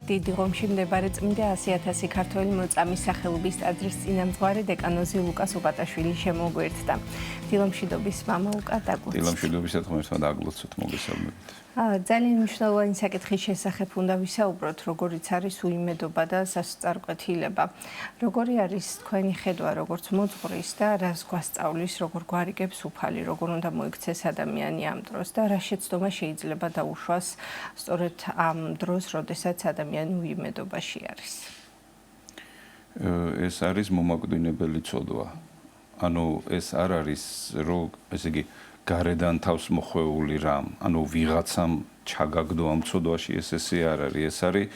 დიდი ღომში მდებარე წმინდა 100.000 ქართველი მოწამის სახელობის ტაძრის წინამძღვარი დეკანოზი ლუკას უყატაშვილი შემოგვერდდა. დილომშვიდობის მამა უკა დაგლოცოთ. დილომშვიდობისა თქმერთმა დაგლოცოთ მოგესალმებით. ძალიან მნიშვნელოვანი საკითხის შესახებ უნდა ვისაუბროთ, როგორიც არის უიმედობა და სასწარკვეთილება. როგორი არის თქვენი ხედვა, როგორც მოძღვრის და რას გვასწავლის, როგორ გვარიგებს უფალი, როგორ უნდა მოიქცეს ადამიანი ამ დროს და რა შეცდომა შეიძლება დაუშვას სწორედ ამ დროს, როდესაც ადამიანი უიმედობაში არის. ეს არის მომაკვდინებელი ცოდვა. ანუ ეს არ არის ესე იგი გარედან თავს მოხვეული რამ, ანუ ვიღაცამ ჩაგაგდო ამ ცოდვაში, ესე არ არის. ეს არის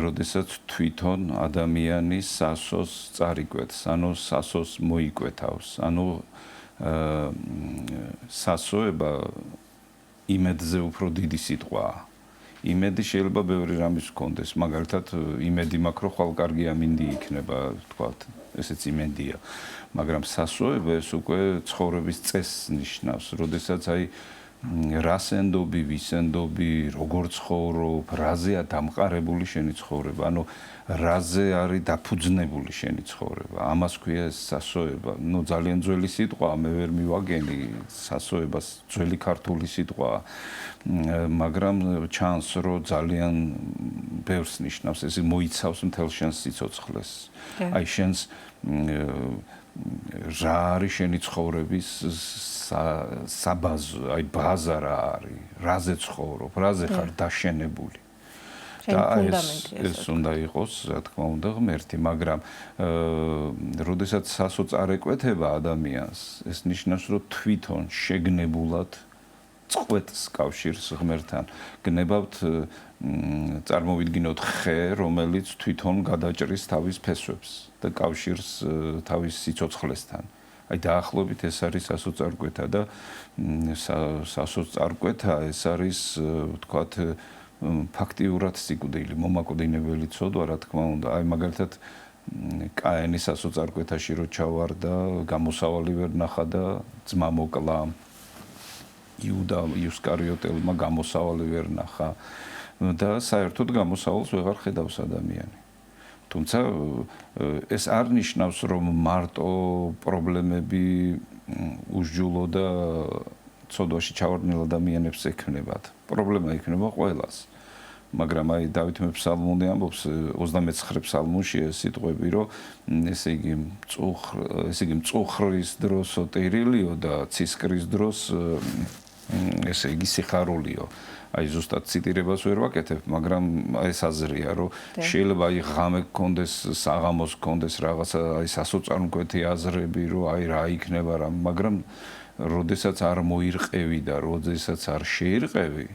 როდესაც თვითონ ადამიანი სასოს წარიკვეთს, ანუ სასოს მოიკვეთავს. ანუ სასოება იმედზე უფრო დიდი სიტყვაა. იმედი შეიძლება ბევრი რამის ჰქონდეს, მაგალითად იმედი მაქვს, რომ ხვალ კარგი ამინდი იქნება, თქვათ, ესეც იმედია. მაგრამ სასოება ეს უკვე ცხოვრების წესს ნიშნავს, როდესაც აი რას ენდობი, ვის ენდობი, როგორ ცხოვრობ, რაზეა დამყარებული შენი ცხოვრება, ანუ რაზე არის დაფუძნებული შენი ცხოვრება. ამას ქვია სასოება. ნუ ძალიან ძველი სიტყვაა, მე ვერ მივაგენი სასოებას, ძველი ქართული სიტყვაა. მაგრამ ჩანს, რომ ძალიან ბევრს ნიშნავს, ეს მოიცავს მთელ შენს სიცოცხლეს. აი შენს რა არის შენი ცხოვრების საბაზო, აი ბაზა რა არის, რაზე ცხოვრობ, რაზე ხარ დაშენებული. და ეს უნდა იყოს, რა თქმა უნდა, ღმერთი, მაგრამ როდესაც სასო წარეკვეთება ადამიანს, ეს ნიშნავს, რომ თვითონ შეგნებულად წყვეტს კავშირს ღმერთთან. გნებავთ წარმოვიდგინოთ ხე, რომელიც თვითონ გადაჭრის თავის ფესვებს და კავშირს თავის სიცოცხლესთან. აი დაახლოებით ეს არის სასოწარკვეთა და სასოწარკვეთა ეს არის ვთქვათ ფაქტიურად სიკვდილი, მომაკვდინებელი ცოდვა, რა თქმა უნდა. აი მაგალითად კაენი სასოწარკვეთაში რო ჩავარდა, გამოსავალი ვერ ნახა და ძმა მოკლა. იუდა ისკარიოტელმა გამოსავალი ვერ ნახა და საერთოდ გამოსავალს ვეღარ ხედავს ადამიანი. თუმცა ეს არ ნიშნავს, რომ მარტო პრობლემები უსჯულო და ცოდვაში ჩავარდნილ ადამიანებს ექნებათ. პრობლემა იქნება ყველას. მაგრამ აი დავით მეფსალმონი ამბობს 29 ფსალმუნში ეს სიტყვები, რომ ესე იგი მწუხრის დროს ოტირილიო და ცისკრის დროს ესე იგი სიხარულიო. აი ზუსტად ციტირებას ვერ ვაკეთებ, მაგრამ ეს აზრია, რომ შეიძლება აი ღამე გქონდეს, საღამოს გქონდეს რაღაცა აი სასოწარკვეთი აზრები, რომ აი რა იქნება რა, მაგრამ როდესაც არ მოირყევი და როდესაც არ შეირყევი,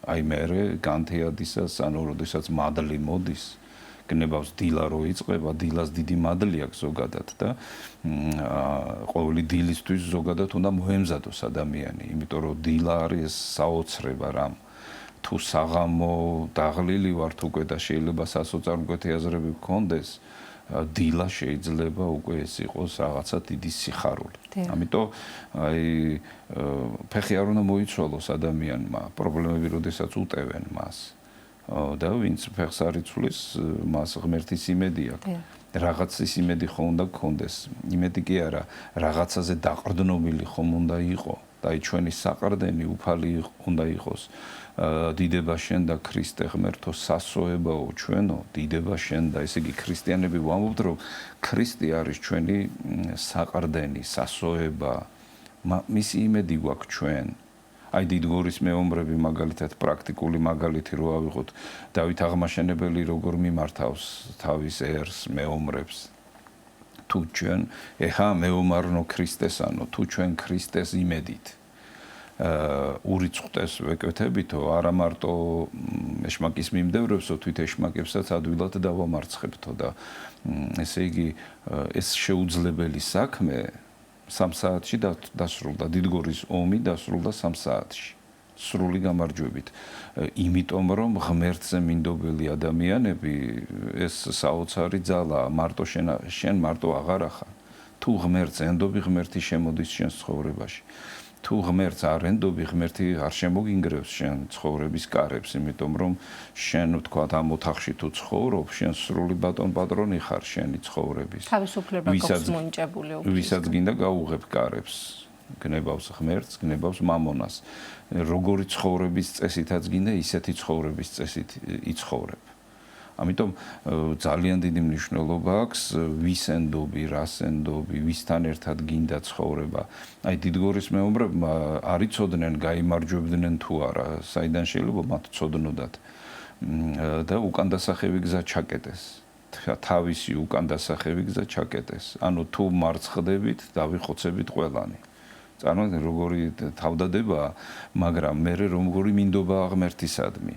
აი მერე განთეადისას, ანუ როდესაც მადლი მოდის, გნებავს დილა რო იწყება, დილას დიდი მადლი აქვს ზოგადად და ყოველი დილისთვის ზოგადად უნდა მოემზადოს ადამიანი, იმიტომ რომ დილა არის საოცრება რამ. თუ საღამო დაღლილი ვართ უკვე და შეიძლება სასოწარკვეთი აზრები გქონდეს, დილა შეიძლება უკვე ეს იყოს რაღაცა დიდი სიხარული. ამიტომ აი ფეხი არ უნდა მოიცვალოს ადამიანმა, პრობლემები როდესაც უტევენ მას. და ვინც ფეხს არ იცვლის, მას ღმერთის იმედი აქვს. რაღაცის იმედი ხომ უნდა გქონდეს. იმედი კი არა, რაღაცაზე დაყრდნობილი ხომ უნდა იყოს. და აი ჩვენი საყრდენი უფალი უნდა იყოს. დიდება შენ და ქრისტე ღმერთო სასოებაო ჩვენო, დიდება შენ და ესე იგი ქრისტიანები ვამბობთ, რომ ქრისტე არის ჩვენი საყრდენი, სასოება. მისი იმედი გვაქვს ჩვენ. აი დიდგორის მეომრები მაგალითად პრაქტიკული მაგალითი რო ავიღოთ, დავით აღმაშენებელი როგორ მიმართავს თავის ერს, მეომრებს. თუ ჩვენ ეხა მეომარნო ქრისტესანო, თუ ჩვენ ქრისტეს იმედით ურიცხვტეს ვეკეთებითო, არა მარტო ეშმაკის მიმდევრებსო, თვით ეშმაკებსაც ადვილად დავამარცხებთო და ესე იგი ეს შეუძლებელი საქმე 3 საათში დასრულდა, დიდგორის ომი დასრულდა 3 საათში. სრული გამარჯვებით. იმიტომ რომ ღმერთზე მინდობელი ადამიანები ეს საოცარი ძალაა, მარტო შენ მარტო აღარ ახარ. თუ ღმერთს ენდობი, ღმერთი შემოდის შენს ცხოვრებაში. თუ ღმერთს არ ენდობი, ღმერთი არ შემოგინგრევს შენ ცხოვრების კარებს, იმიტომ რომ შენ ვთქვათ ამ ოთახში თუ ცხოვრობ, შენ სრული ბატონ-პატრონი ხარ შენი ცხოვრების. თავისუფლება გვაქვს მონიჭებული უფლის. ვისაც გინდა გაუღებ კარებს. გნებავს ღმერთს, გნებავს მამონას. როგორი ცხოვრების წესითაც გინდა, ისეთი ცხოვრების წესით იცხოვრებ. ამიტომ ძალიან დიდი მნიშვნელობა აქვს ვის ენდობი, რას ენდობი, ვისთან ერთად გინდა ცხოვრება. აი დიდგორის მეომრებმა არ იცოდნენ, გაიმარჯვებდნენ თუ არა, საიდან შეიძლება მათ ცოდნოდათ და უკანდასახევი გზა ჩაკეტეს. თავისი უკანდასახევი გზა ჩაკეტეს. ანუ თუ მარცხდებით, დავიხოცებით ყველანი. წარმოიდგინეთ როგორი თავდადებაა, მაგრამ მე როგორი მინდობაა ღმერთისადმი.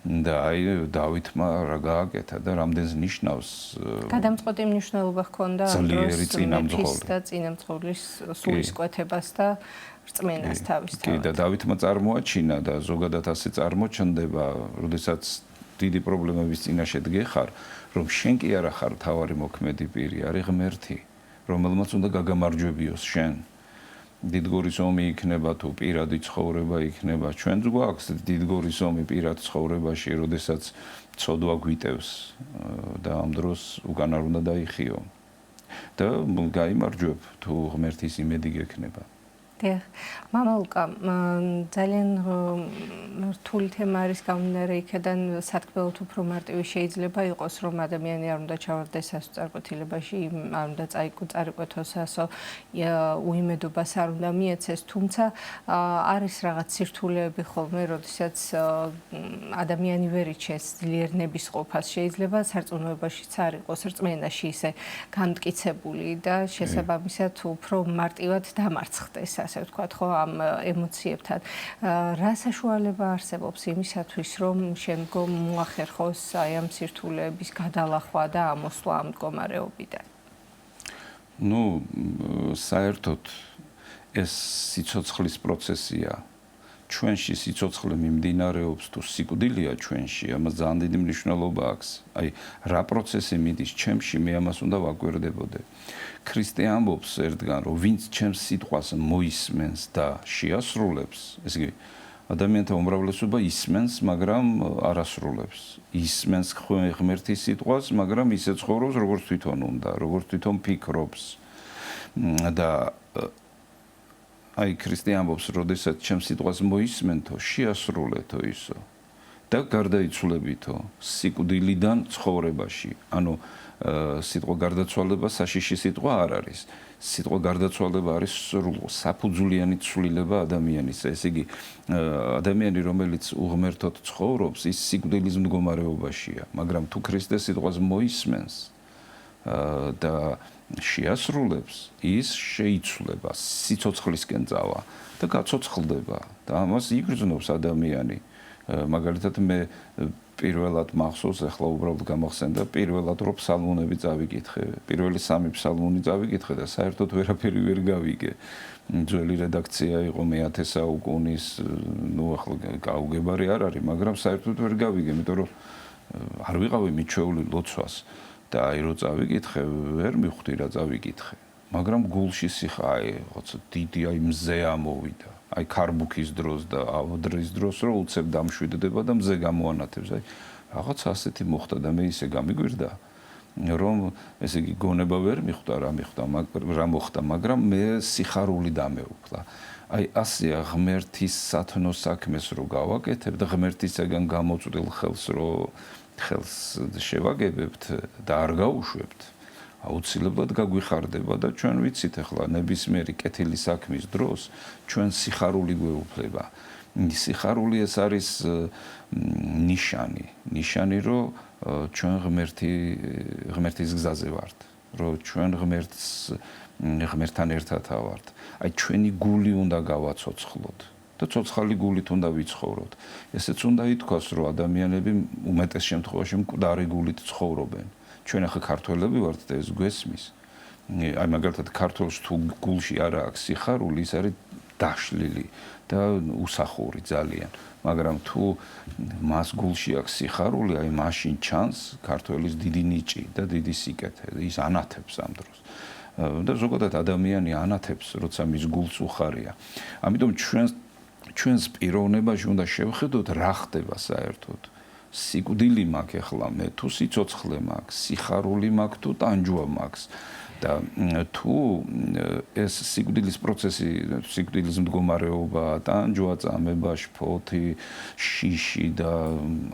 და აი დავითმა რა გააკეთა და რამდენს ნიშნავს გადამწყვეტი მნიშვნელობა ჰქონდა ძლიერი წინამძღოლი და წინამძღოლის სულისკვეთებას და რწმენას თავისთავად. კი და დავითმა წარმოაჩინა და ზოგადად ასე წარმოჩნდება, როდესაც დიდი პრობლემების წინაშე დგეხარ, რომ შენ კი არა ხარ თავარი მოქმედი პირი, არის ღმერთი, რომელმაც უნდა გაგამარჯვებიოს შენ. დიდგორის ომი იქნება თუ პირადი ცხოვრება იქნება, ჩვენც გვაქვს დიდგორის ომი პირად ცხოვრებაში, როდესაც ცოდვა გვიტევს და ამ დროს უკან არ უნდა დაიხიო. და გაიმარჯვებ თუ ღმერთის იმედი გექნება. დიახ, მამა ლუკა, ძალიან რთული თემა არის გამომდინარე იქიდან, სათქმელოდ უფრო მარტივი შეიძლება იყოს, რომ ადამიანი არ უნდა ჩავარდეს სასწარკვეთილებაში, არ უნდა წარიკვეთოს ასო უიმედობას არ უნდა მიეცეს, თუმცა არის რაღაც სირთულეები ხოლმე, როდესაც ადამიანი ვერ იჩეს ძლიერ ნებისყოფას, შეიძლება სარწმუნოებაშიც არ იყოს, რწმენაში ისე განმტკიცებული და შესაბამისად უფრო მარტივად დამარცხდეს. ასე ვთქვათ, ხო, ამ ემოციებთან. რა საშუალება არსებობს იმისათვის, რომ შემდგომ მოახერხოს აი ამ სირთულეების გადალახვა და ამოსვლა ამ მდგომარეობიდან? ნუ, საერთოდ ეს სიცოცხლის პროცესია. ჩვენში სიცოცხლე მიმდინარეობს თუ სიკვდილია ჩვენში, ამას ძალიან დიდი მნიშვნელობა აქვს. აი, რა პროცესი მიდის ჩემში, მე ამას უნდა ვაკვირდებოდე. ქრისტე ამბობს ერთგან, რომ ვინც ჩემს სიტყვას მოისმენს და შეასრულებს, ესე იგი, ადამიანთა უმრავლესობა ისმენს, მაგრამ არ ასრულებს. ისმენს ღმერთის სიტყვას, მაგრამ ისე ცხოვრობს, როგორც თვითონ უნდა, როგორც თვითონ ფიქრობს. და აი ქრისტე ამბობს, როდესაც ჩემს სიტყვას მოისმენთო, შეასრულეთო ისო და გარდაიცვლებითო სიკვდილიდან ცხოვრებაში. ანუ სიტყვა გარდაცვალება საშიში სიტყვა არ არის. სიტყვა გარდაცვალება არის საფუძვლიანი ცვლილება ადამიანის. ესე იგი, ადამიანი, რომელიც უღმერთოდ ცხოვრობს, ის სიკვდილის მდგომარეობაშია, მაგრამ თუ ქრისტეს სიტყვას მოისმენს და შეასრულებს, ის შეიცვლება, სიცოცხლისკენ წავა და გაცოცხლდება და ამას იგრძნობს ადამიანი. მაგალითად მე პირველად მახსოვს, ახლა უბრალოდ გამახსენდა, პირველად რო ფსალმუნები წავიკითხე, პირველი 3 ფსალმუნი წავიკითხე და საერთოდ ვერაფერი ვერ გავიგე. ძველი რედაქცია იყო მე-10 საუკუნის, ნუ ახლა გაუგებარი არ არის, მაგრამ საერთოდ ვერ გავიგე, იმიტომ რომ არ ვიყავი მიჩვეული ლოცვას. და აი რო წავიკითხე, ვერ მივხვდი რა წავიკითხე. მაგრამ გულში სიხა, აი, ხოცა დიდი აი მზე ამოვიდა. აი ქარბუქის დროს და ავდრის დროს რო უცებ დამშვიდდება და მზე გამოანათებს. აი რაღაც ასეთი მოხდა და მე ისე გამიგვირდა, რომ ესე იგი გონება ვერ მიხვდა რა მოხდა, მაგრამ მე სიხარული დამეუფლა. აი ასეა ღმერთის სათნო საქმეს რო გავაკეთებ და ღმერთისაგან გამოწვდილ ხელს შევაგებებთ და არ გაუშვებთ, აუცილებლად გაგვიხარდება და ჩვენ ვიცით ახლა ნებისმიერი კეთილი საქმის დროს ჩვენ სიხარული გვეუფლება. სიხარული ეს არის ნიშანი, რომ ჩვენ ღმერთის გზაზე ვართ, რომ ჩვენ ღმერთთან ერთად ვართ. აი ჩვენი გული უნდა გავაცოცხლოთ და ცოცხალი გულით უნდა ვიცხოვროთ. ესეც უნდა ითქვას, რომ ადამიანები უმეტეს შემთხვევაში მკვდარი გულით ცხოვრობენ. ჩვენ ახლა ქართველები ვართ და ეს გვესმის. აი მაგალითად ქართველს თუ გულში არ აქვს სიხარული, ის არის დაშლილი და უსახური ძალიან. მაგრამ თუ მას გულში აქვს სიხარული, აი მაშინ ჩანს ქართველის დიდი ნიჭი და დიდი სიკეთე. ის ანათებს ამ დროს. და ზოგადად ადამიანი ანათებს, როცა მის გულს უხარია. ამიტომ ჩვენს პიროვნებაში უნდა შევხედოთ რა ხდება საერთოდ. სიკვდილი მაქვს ახლა მე თუ სიცოცხლე მაქვს, სიხარული მაქვს თუ ტანჯვა მაქვს. და თუ ეს სიკვდილის პროცესი, სიკვდილის მდგომარეობა, ტანჯვა, წამება, შფოთი, შიში და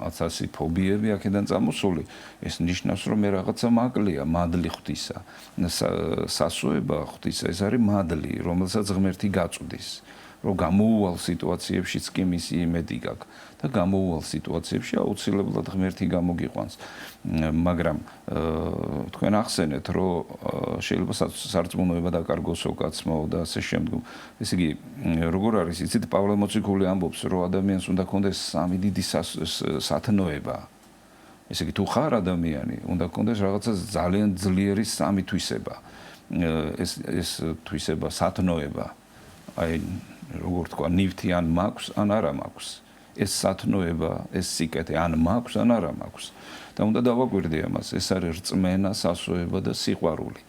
აცასი ფობიები აქედან წამოსული, ეს ნიშნავს, რომ მე რაღაცა მაკლია, მადლი ღვთისა. სასოება ღვთისა, ეს არის მადლი, რომელსაც ღმერთი გაწვდის. რომ გამოუვალ სიტუაციებშიც კი მისი იმედი გაქვს და გამოუვალ სიტუაციებში აუცილებლად ღმერთი გამოგიყვანს. მაგრამ თქვენ ახსენეთ, რომ შეიძლება სარწმუნოება დაკარგოსო კაცმაო და ასე შემდგომ. ესე იგი, როგორ არის, იცით, პავლე მოციქული ამბობს, რომ ადამიანს უნდა ქონდეს სამი დიდი სათნოება. ესე იგი, თუ ხარ ადამიანი, უნდა ქონდეს რაღაცა ძალიან ძლიერი სამი თვისება. ეს თვისება, სათნოება. აი როგორ თქვა, ნივთი ან მაქვს, ან არა მაქვს. ეს სათნოება, ეს სიკეთე ან მაქვს, ან არა მაქვს. და უნდა დავაკვირდე ამას, ეს არის რწმენა, სასოება და სიყვარული.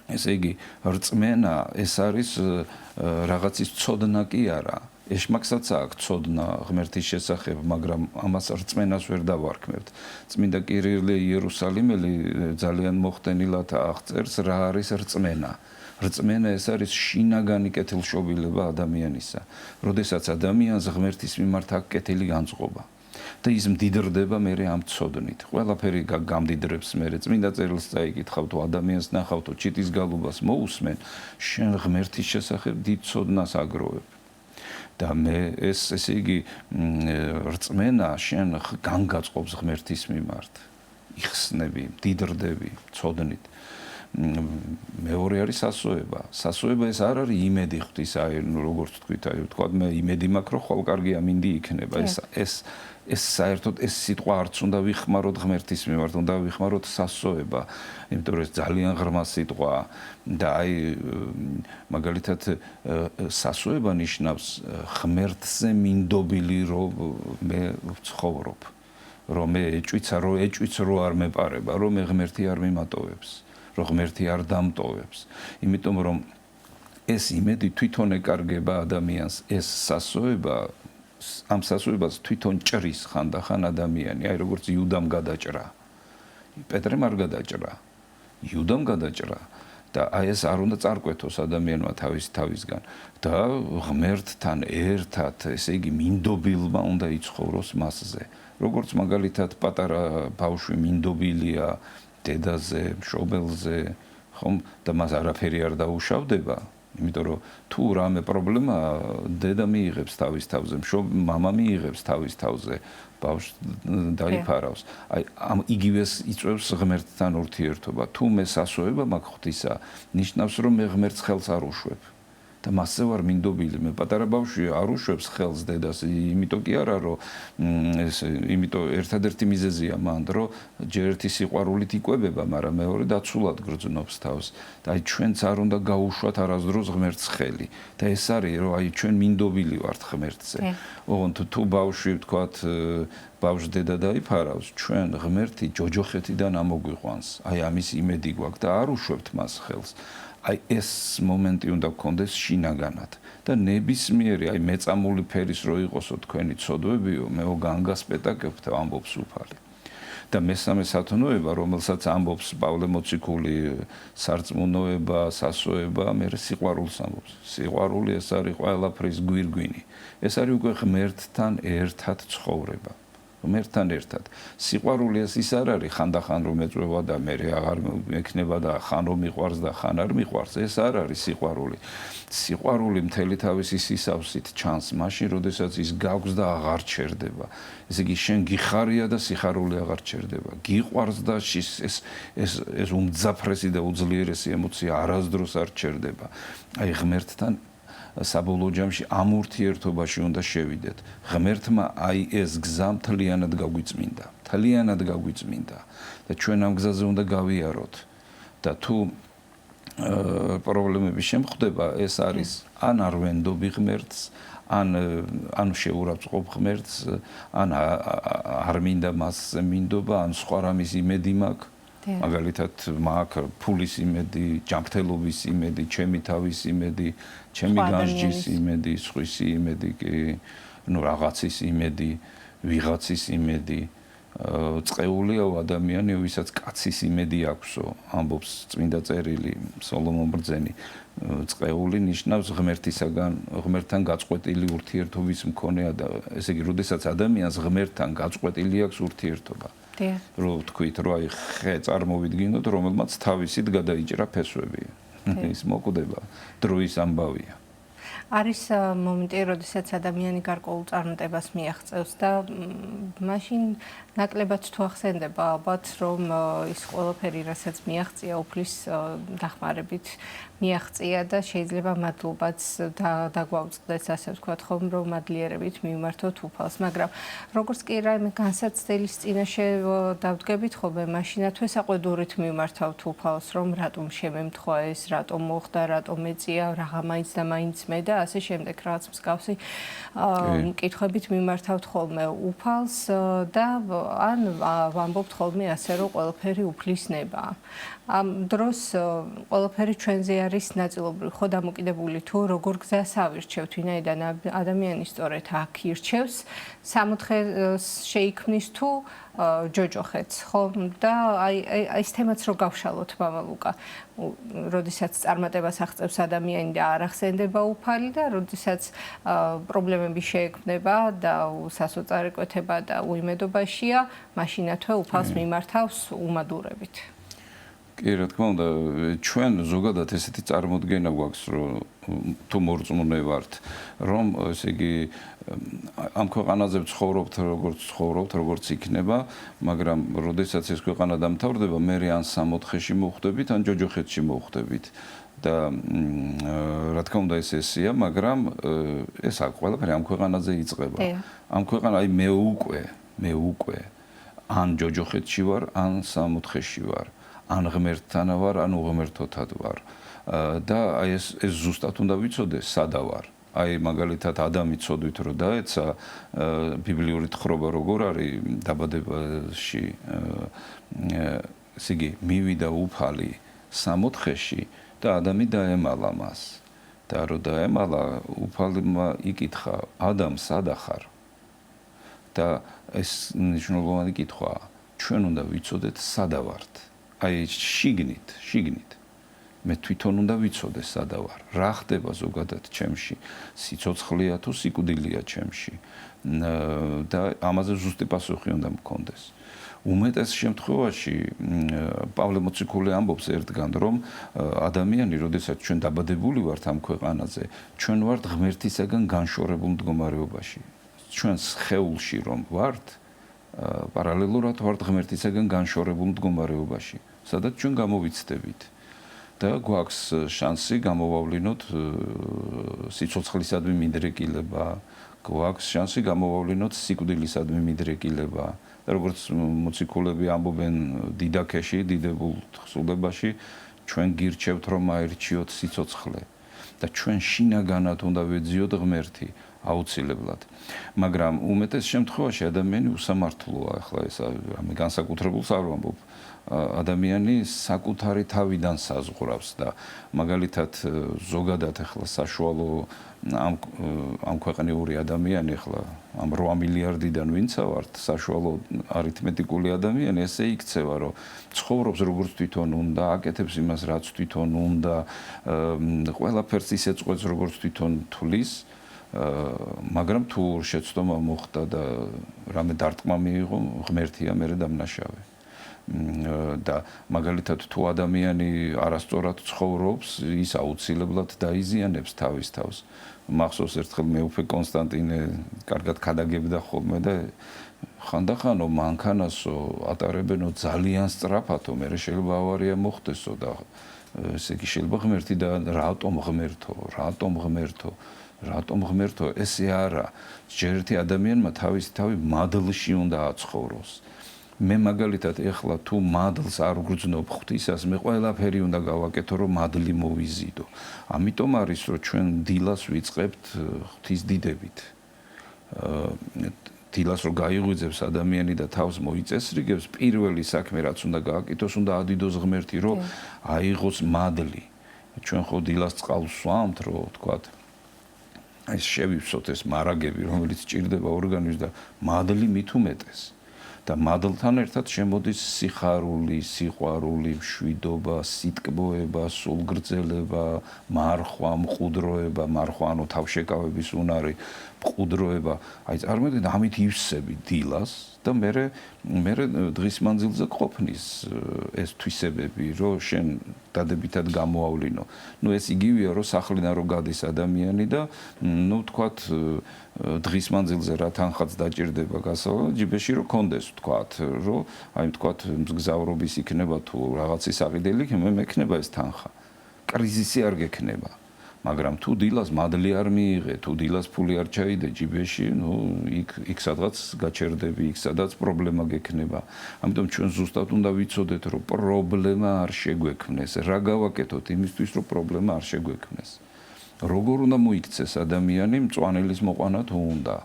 ესე იგი, რწმენა ეს არის რაღაცის ცოდნა კი არა. ეშმაკსაც აქვს ცოდნა ღმერთის შესახებ, მაგრამ ამას რწმენას ვერ დავარქმევთ. წმინდა კირილე იერუსალიმელი ძალიან მოხდენილად აღწერს რა არის რწმენა. რწმენა ეს არის შინაგანი კეთილშობილება ადამიანისა. როდესაც ადამიანს ღმერთის მიმართ აქვს კეთილი განწყობა და ის მდიდრდება მერე ამ ცოდნით. ყველაფერი გამდიდრებს მერე. წმინდა წერილს წაიკითხავ, თუ ადამიანს ნახავ, თუ ჩიტის გალობას მოусმენ, შენ ღმერთის შესახებ დიდ ცოდნას აგროვებ. და მე ესე იგი რწმენა შენ განგაწყობს ღმერთის მიმართ. იხსნები, მდიდრდები ცოდნით. მეორე არის სასოება. სასოება ეს არ არის იმედი ღვთის, აი როგორც თქვით, აი თქვა მე იმედი მაქვს, რომ ხოლ კარგია მინდი იქნება. ეს საერთოდ ეს სიტყვა არც უნდა ვიხმაროთ ღმერთის მიმართ, უნდა ვიხმაროთ სასოება. იმიტომ რომ ეს ძალიან ღრმა სიტყვაა და აი მაგალითად სასოება ნიშნავს ღმერთზე მინდობილი რომ მე ვცხოვრობ, რომ მე ეჭვიცა რო არ მეპარება, რომ მე ღმერთი არ მიმატოვებს. რომ ღმერთი არ დამტოვებს. იმიტომ რომ ეს იმედი თვითონ ეკარგება ადამიანს, ეს სასოება, ამ სასოებას თვითონ ჭრის ხანდახან ადამიანი, აი როგორც იუდამ გადაჭრა. პეტრემ არ გადაჭრა. იუდამ გადაჭრა და აი ეს არ უნდა წარკვეთოს ადამიანმა თავისგან და ღმერთთან ერთად, ესე იგი მინდობილმა უნდა იცხოვროს მასზე. როგორც მაგალითად პატარა ბავშვი მინდობილია დედაზე, მშობელზე, ხომ და მას არაფერი არ დაუშავდება, იმიტომ რომ თუ რამე პრობლემა დედა მიიღებს თავის თავზე, მამა მიიღებს თავის თავზე, ბავშვს დაიფარავს. აი ამ იგივეს იწვევს ღმერთთან ურთიერთობა. თუ მე სასოება მაქვს ღვთისა, ნიშნავს რომ მე ღმერთს ხელს არ უშვებ. და მასზე ვარ მინდობილი. მე პატარა ბავშვი არ უშვებს ხელს დედას, იმიტომ კი არა, რომ იმიტომ ერთადერთი მიზეზია მან, რომ ჯერ ერთი სიყვარულით იკვებება, მაგრამ მეორე დაცულად გრძნობს თავს. და აი ჩვენც არ უნდა გაუშვათ არასდროს ღმერთს ხელი. და ეს არის, რომ აი ჩვენ მინდობილი ვართ ღმერთზე. ოღონდ თუ ბავშვი ვთქვათ, ბავშვს დედა დაიფარავს, ჩვენ ღმერთი ჯოჯოხეთიდან ამოგვიყვანს. აი ამის იმედი გვაქვს და არ უშვებთ მას ხელს. აი ეს მომენტი უნდა გქონდეს შინაგანად და ნებისმიერი აი მეწამული ფერის რო იყოსო თქვენი ცოდვებიო მეო განგასპეტაკებთ ამბობს უფალი და მესამე სათნოება რომელსაც ამბობს პავლე მოციქული სარწმუნოება სასოება მე სიყვარულს ამბობს სიყვარული ეს არის ყველაფრის გვირგვინი ეს არის უკვე ღმერთთან ერთად ცხოვრება ღმერთთან ერთად. სიყვარული ის არ არის ხანდახან რომ ეწვევა და მე აღარ მექნება და ხან რომ მიყვარს და ხან არ მიყვარს. ეს არ არის სიყვარული. სიყვარული მთელი თავისი სისავსით ჩანს მაშინ, როდესაც ის გაქვს და აღარ ჩერდება. ესე იგი შენ გიხარია და სიხარული აღარ ჩერდება. გიყვარს და ეს უმძაფრესი და უძლიერესი ემოცია არასდროს არ ჩერდება. აი ღმერთთან საბოლოო ჯამში ამ ურთიერთობაში უნდა შევიდეთ. ღმერთმა აი ეს გზა მთლიანად გაგვიწმინდა. მთლიანად გაგვიწმინდა და ჩვენ ამ გზაზე უნდა გავიაროთ. და თუ პრობლემები შემხვდება, ეს არის ან არ ვენდობი ღმერთს, ან შეურაცხყოფ ღმერთს, ან არ მინდა მასზე მინდობა, ან სხვა რამის იმედი მაქვს. მაგალითად მაქვს ფულის იმედი, ჯანმრთელობის იმედი, ჩემი თავის იმედი, ჩემი განსჯის იმედი, სხვის იმედი კი, რაღაცის იმედი, ვიღაცის იმედი. წყეულია ადამიანი, ვისაც კაცის იმედი აქვსო, ამბობს წმინდა წერილი სოლომონ ბრძენი. წყეული ნიშნავს ღმერთთან გაწყვეტილი ურთიერთობის მქონე ესე იგი, როდესაც ადამიანს ღმერთთან გაწყვეტილი აქვს ურთიერთობა. რო თქვით, რომ აი ხე წარმოვიდგინოთ, რომელმაც თავისით გადაიჭრა ფესვები. ის მოკვდება, დროის ამბავია. არის მომენტი, როდესაც ადამიანი გარკვეულ წარმატებას მიაღწევს და მაშინ ნაკლებად თუ ახსენდება ალბათ, რომ ის ყველაფერი, რასაც მიაღწია, უფლის დახმარებით მიაღწია და შეიძლება მადლობაც დაგვაუწყდეს, ასე ვთქვათ, ხომ, რომ მადლიერებით მივმართოთ უფალს, მაგრამ როგორც კი რაიმე განსაცდელის წინაშე დავდგებით ხოლმე, მაშინათვე საყვედურით მივმართავთ უფალს, რომ რატომ შემემთხვა ეს, რატომ მოხდა, რატომ ეწია, რაღა მაინც და მაინც მე და ასე შემდეგ რაღაც მსგავსი მკითხვებით მიმართავთ ხოლმე უფალს და ან ვამბობთ ხოლმე ასე, რომ ყველაფერი უფლის ნება. ამ დროს ყველაფერი ჩვენზე არის ნაწილობრივ ხო დამოკიდებული თუ როგორ გზას ავირჩევთ, ვინაიდან ადამიანი სწორედ აქ ირჩევს, სამოთხეს შეიქმნის თუ ჯოჯოხეთს, ხო? და აი ეს თემაც რო გავშალოთ, მამა ლუკა, როდესაც წარმატებას აღწევს ადამიანი და არ ახსენდება უფალი და როდესაც პრობლემები შეექმნება და სასოწარკვეთება და უიმედობაშია, მაშინათვე უფალს მიმართავს უმადურებით. კი, რა თქმა უნდა, ჩვენ ზოგადად ესეთი წარმოდგენა გვაქვს, რომ თუ მორწმუნე ვართ, რომ ესე იგი ამ ქვეყანაზე ვცხოვრობთ, როგორც იქნება, მაგრამ როდესაც ეს ქვეყანა დამთავრდება, მე ან სამოთხეში მოვხვდებით, ან ჯოჯოხეთში მოვხვდებით. და რა თქმა უნდა ეს ესეა, მაგრამ ეს ყველაფერი ამ ქვეყანაზე იწყება. ამ ქვეყანა აი მე უკვე ან ჯოჯოხეთში ვარ, ან სამოთხეში ვარ. ან ღმერთთან ვარ, ან უღმერთოთად ვარ. და აი ეს ზუსტად უნდა ვიცოდეს, სადა ვარ. აი მაგალითად ადამი ცოდვით რომ დაეცა ბიბლიური თხრობა როგორ არის დაბადებაში ესე იგი მივიდა უფალი სამოთხეში და ადამი დაემალა მას. და რომ დაემალა უფალმა იკითხა ადამ სადა ხარ? და ეს მნიშვნელოვანი კითხვაა. ჩვენ უნდა ვიცოდეთ სადა ვართ. აი შიგნით მე თვითონ უნდა ვიცოდე სადა ვარ. რა ხდება ზოგადად ჩემში? სიცოცხლეა თუ სიკვდილია ჩემში? და ამაზე ზუსტი პასუხი უნდა მქონდეს. უმეტეს შემთხვევაში პავლე მოციქული ამბობს ერთგან, რომ ადამიანი, როდესაც ჩვენ დაბადებული ვართ ამ ქვეყანაზე, ჩვენ ვართ ღმერთისაგან განშორებულ მდგომარეობაში. ჩვენ სხეულში რომ ვართ, პარალელურად ვართ ღმერთისაგან განშორებულ მდგომარეობაში, სადაც ჩვენ გამოვიცდებით. და გვაქვს შანსი გამოვავლინოთ სიცოცხლისადმი მიდრეკილება, გვაქვს შანსი გამოვავლინოთ სიკვდილისადმი მიდრეკილება. და როგორც მოციქულები ამბობენ დიდაქეში, დიდებულ თხზულებაში, ჩვენ გირჩევთ რომ აირჩიოთ სიცოცხლე და ჩვენ შინაგანად უნდა ვეძიოთ ღმერთი აუცილებლად. მაგრამ უმეტეს შემთხვევაში ადამიანი უსამართლოა, ახლა ეს რამე განსაკუთრებულს არ ვამბობ. ადამიანი საკუთარი თავიდან საზღვრავს და მაგალითად ზოგადად ახლა საშუალო ამ ქვეყნიური ადამიანი ახლა ამ 8 მილიარდიდან ვინცა ვართ საშუალო არითმეტიკული ადამიანი ესე იქცევა რომ ცხოვრობს როგორც თვითონ უნდა, აკეთებს იმას რაც თვითონ უნდა, ყველაფერს ისე წყვეტს როგორც თვითონ თulis, მაგრამ თუ შეცდომა მოხდა და რამე დარტყმა მიიღო, ღმერთია მერე დამნაშავე. და მაგალითად თუ ადამიანი არასწორად ცხოვრობს, ის აუცილებლად დაიზიანებს თავის თავს. მახსოვს ერთხელ მეუფე კონსტანტინე კარგად ქადაგებდა ხოლმე და ხანდახანო მანქანასო ატარებენო ძალიან სწრაფათო, მე შეიძლება ავარია მოხდესო და ესე იგი შეიძლება ღმერთი და რატომ ღმერთო, ესე არა. ჯერ ერთი ადამიანმა თავისი თავი მადლში უნდა აცხოვროს. მე მაგალითად ეხლა თუ მადლს არ ვგრძნობ ღვთისას, მე ყველაფერი უნდა გავაკეთო რომ მადლი მოვიზიდო. ამიტომ არის რომ ჩვენ დილას ვიწყებთ ღვთის დიდებით. დილას რო გაიღვიძებს ადამიანი და თავს მოიწესრიგებს, პირველი საქმე რაც უნდა გააკეთოს, უნდა ადიდოს ღმერთი, რომ აიღოს მადლი. ჩვენ ხო დილას წყალს ვსვამთ, რომ თქვათ ეს შევიფსოთ ეს მარაგები, რომელიც ჭირდება ორგანიზმს და მადლი მით უმეტეს. და მადლთან ერთად შემოდის სიხარული, სიყვარული, მშვიდობა, სიტკბოება, სულგრძელება, მარხვა, მყუდროება, მარხვა ანუ თავშეკავების უნარი, მყუდროება. აი წარმოვიდგინეთ, ამით ივსები დილას და მე დღის მანძილზე ყოფნის ეს თვისებები, რომ შენ დადებითად გამოავლინო. ნუ ეს იგივეა, რომ სახლიდან რო გადის ადამიანი და ნუ თქვათ დღის მანძილზე რა თანხაც დაჭირდება გასავლა, ჯიბეში რო კონდეს თქვათ, რომ აი თქვათ მგზავრობის იქნება თუ რაღაცის აღიდელი, მე მექნება ეს თანხა. კრიზისი არ გექნება. მაგრამ თუ დილას მადლი არ მიიღე, თუ დილას ფული არ ჩაიდე ჯიბეში, ნუ იქ სადღაც გაჩერდები, იქ სადაც პრობლემა გექნება. ამიტომ ჩვენ ზუსტად უნდა ვიცოდეთ, რომ პრობლემა არ შეგვექმნეს. რა გავაკეთოთ იმისთვის, რომ პრობლემა არ შეგვექმნეს. როგორ უნდა მოიქცეს ადამიანი მწვანელის მოყვანა თუ უნდა?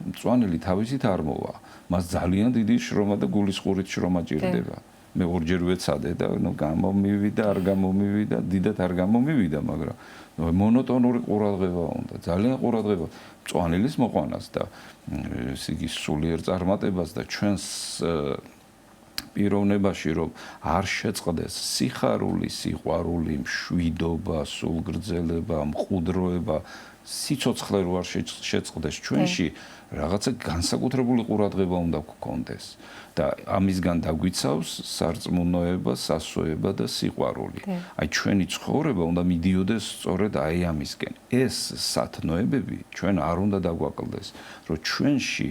მწვანელი თავისით არ მოვა. მას ძალიან დიდი შრომა და გულისხმობით შრომა ჭირდება. მე ორჯერ ვეცადე და ნუ გამომივიდა, არ გამომივიდა, დიდად არ გამომივიდა, მაგრამ მონოტონური ყურადღება უნდა, ძალიან ყურადღება მწვანელის მოყვანას და ესე იგი სულიერ წარმატებას და ჩვენს პიროვნებაში რომ არ შეწყდეს სიხარული, სიყვარული, მშვიდობა, სულგრძელება, მყუდროება, სიცოცხლე რო არ შეწყდეს ჩვენში, რაღაცა განსაკუთრებული ყურადღება უნდა გქონდეს და ამისგან დაგვიცავს სარწმუნოება, სასოება და სიყვარული. აი ჩვენი ცხოვრება უნდა მიდიოდეს სწორედ აი ამისკენ. ეს სათნოებები ჩვენ არ უნდა დაგვაკლდეს, რომ ჩვენში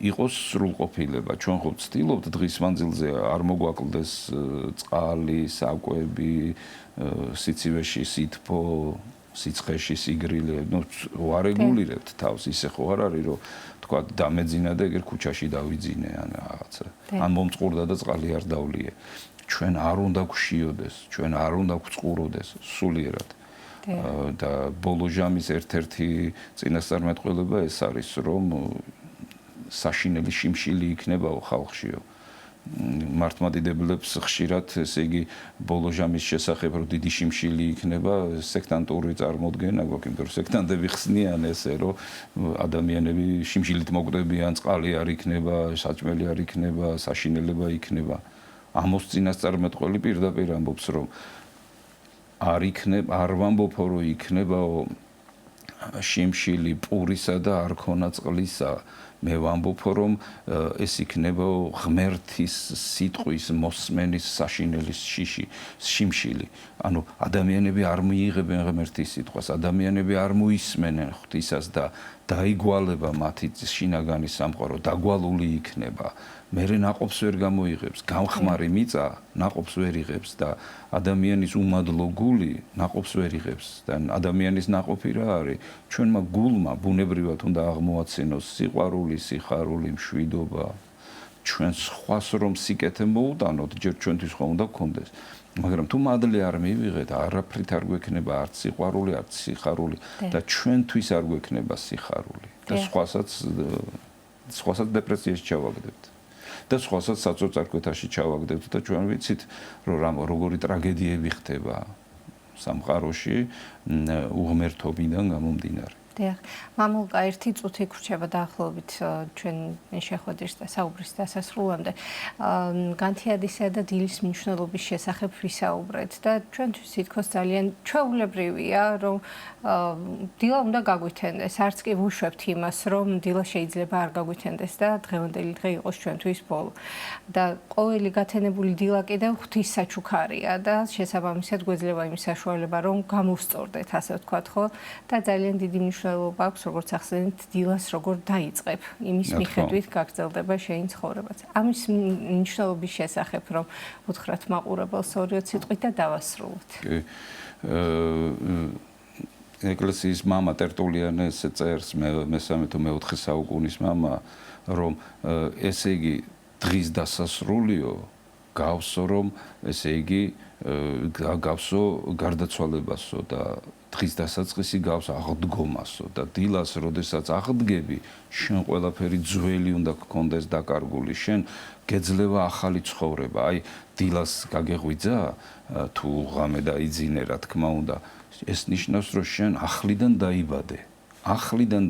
იყოს სრულყოფილება. ჩვენ ხო ვცდილობთ დღის მანძილზე არ მოგვაკლდეს წყალი, საკვები, სიცივეში სითბო, სიცხეში სიგრილე, ნუ ვარეგულირებთ თავს, ისე ხო არ არის, რომ თქვა დამეძინა და ეგერ ქუჩაში დავიძინე ან რაღაცა. ან მომწყურდა და წყალი არ დავლიე. ჩვენ არ უნდა გვშიოდეს, ჩვენ არ უნდა გვწყუროდეს სულიერად. და ბოლო ჟამის ერთ-ერთი წინასწარმეტყველება ეს არის, რომ საშინელი შიმშილი იქნებაო ხალხშიო. მართლმადიდებლებს ხშირად, ესე იგი, ბოლო ჟამის შესახებ რომ დიდი შიმშილი იქნება, სექტანტური წარმოდგენა გვაქვს, იმიტომ რომ სექტანტები ხსნიან ესე, რომ ადამიანები შიმშილით მოკვდებიან, წყალი არ იქნება, საჭმელი არ იქნება, საშინელება იქნება. ამოს წინასწარმეტყველი პირდაპირ ამბობს, რომ არ ვამბობ, რომ იქნებაო შიმშილი პურისა და არ ქონა წყლისა. მე ვამბობ, რომ ეს იქნება ღმერთის სიტყვის მოსმენის საშინელის შიმშილი. ანუ ადამიანები არ მიიღებენ ღმერთის სიტყვას, ადამიანები არ მოისმენენ ღვთისას და დაიგვალება მათი შინაგანი სამყარო, დაგვალული იქნება. მერე ნაყოფს ვერ გამოიღებს, გამხმარი მიწა ნაყოფს ვერ იღებს და ადამიანის უმადლო გული ნაყოფს ვერ იღებს და ადამიანის ნაყოფი რა არის? ჩვენმა გულმა ბუნებრივად უნდა აღმოაცინოს სიყვარული, სიხარული, მშვიდობა. ჩვენ სხვას რომ სიკეთე მოუტანოთ, ჯერ ჩვენთვის ხო უნდა გქონდეს. მაგრამ თუ მადლი არ მივიღეთ, არაფრით არ გვექნება არც სიყვარული, არც სიხარული და ჩვენთვის არ გვექნება სიხარული და სხვასაც დეპრესიაში ჩავაგდებთ. და სხვასაც საწოწარკვეთაში ჩავაგდებთ და ჩვენ ვიცით, რომ როგორი ტრაგედიები ხდება სამყაროში უღმერთობიდან გამომდინარე. დიახ, მამულკა ერთი წუთი გრჩება დაახლოებით ჩვენ შეხვედრის და საუბრის დასასრულამდე. განთიადისა და დილის მნიშვნელობის შესახებ ვისაუბრეთ და ჩვენთვის თითქოს ძალიან ჩვეულებრივია, რომ დილა უნდა გაგვითენდეს. არც კი ვუშვებთ იმას, რომ დილა შეიძლება არ გაგვითენდეს და დღევანდელი დღე იყოს ჩვენთვის ბოლო. და ყოველი გათენებული დილა კიდევ ღვთის საჩუქარია და შესაბამისად გვეძლება იმის საშუალება, რომ გამოვსწორდეთ, ასე ვთქვათ, ხო? და ძალიან დიდი მნიშვნელობა აქვს, როგორც ახსენეთ, დილას როგორ დაიწყებ, იმის მიხედვით გაგრძელდება შენი ცხოვრებაც. ამის მნიშვნელობის შესახებ, რომ უთხრათ მაყურებელს 2 სიტყვით და დავასრულოთ. ეკლესიის მამა ტერტულიანე ესე წერს, მე-13 თუ მე-4 საუკუნის მამა, რომ ესე იგი დღის დასასრულიო გავსო რომ ესე იგი გავსო გარდაცვალებასო და დღის დასაწყისი გავს აღდგომასო და დილას როდესაც აღდგები შენ ყველაფერი ძველი უნდა გქონდეს დაკარგული შენ გეძლევა ახალი ცხოვრება აი დილას გაგეღვიძა თუ ღამე დაიძინე რა თქმა უნდა ეს ნიშნავს რომ შენ ახლიდან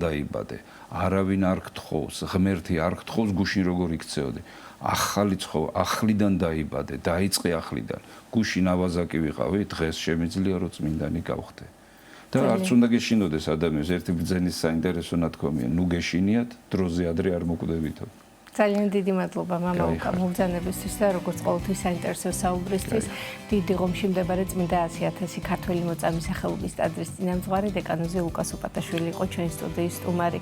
დაიბადე არავინ არ გთხოვს ღმერთი არ გთხოვს გუშინ როგორ იქცეოდი ახალი ცხოვრება ახლიდან დაიბადე დაიწყე ახლიდან გუშინ ავაზაკი ვიყავი დღეს შემიძლია რომ წმინდანი გავხდე და არც უნდა გეშინოდეს ადამიანს ერთი ბრძენის საინტერესო ნათქვამია ნუ გეშინიათ დროზე ადრე არ მოკვდებითო ძალიან დიდი მადლობა მამა უკა მოგზაურობისთვის და როგორც ყოველთვის საინტერესო საუბრისთვის დიდი ღომში მდებარე წმინდა 100.000 ქართველი მოწამის სახელობის ტაძრის წინამძღვარი დეკანოზი ლუკას უპატაშვილი იყო ჩვენი სტუდიის სტუმარი